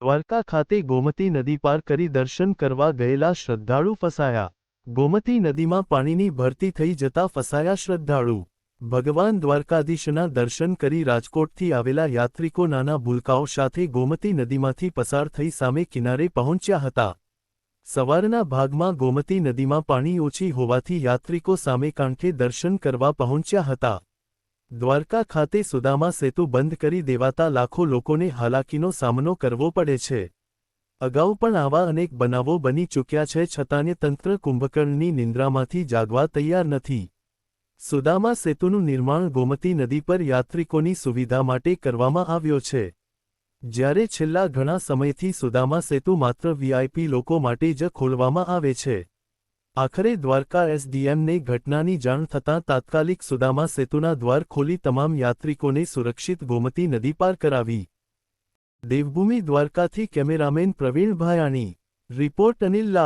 દ્વારકા ખાતે ગોમતી નદી પાર કરી દર્શન કરવા ગયેલા શ્રદ્ધાળુ ફસાયા। ગોમતી નદીમાં પાણીની ભરતી થઈ જતા ફસાયા શ્રદ્ધાળુ। ભગવાન દ્વારકાધીશના દર્શન કરી રાજકોટથી આવેલા યાત્રિકો નાના ભૂલકાઓ સાથે ગોમતી નદીમાંથી પસાર થઈ સામે કિનારે પહોંચ્યા હતા। સવારના ભાગમાં ગોમતી નદીમાં પાણી ઓછી હોવાથી યાત્રિકો સામે કાંઠે દર્શન કરવા પહોંચ્યા હતા। દ્વારકા ખાતે સુદામા સેતુ બંધ કરી દેવાતા લાખો લોકોને હાલાકીનો સામનો કરવો પડે છે। અગાઉ પણ આવા અનેક બનાવો બની ચૂક્યા છે, છતાંય તંત્ર કુંભકર્ણની નિંદ્રામાંથી જાગવા તૈયાર નથી। સુદામા સેતુનું નિર્માણ ગોમતી નદી પર યાત્રિકોની સુવિધા માટે કરવામાં આવ્યો છે, જ્યારે છેલ્લા ઘણા સમયથી સુદામા સેતુ માત્ર વીઆઈપી લોકો માટે જ ખોલવામાં આવે છે। આખરે દ્વારકા એસડીએમને ઘટનાની જાણ થતાં તાત્કાલિક સુદામા સેતુના દ્વાર ખોલી તમામ યાત્રિકોને સુરક્ષિત ગોમતી નદી પાર કરાવી। દેવભૂમિ દ્વારકાથી કેમેરામેન પ્રવીણ ભાયાણી, રિપોર્ટ અનિલ લાલ।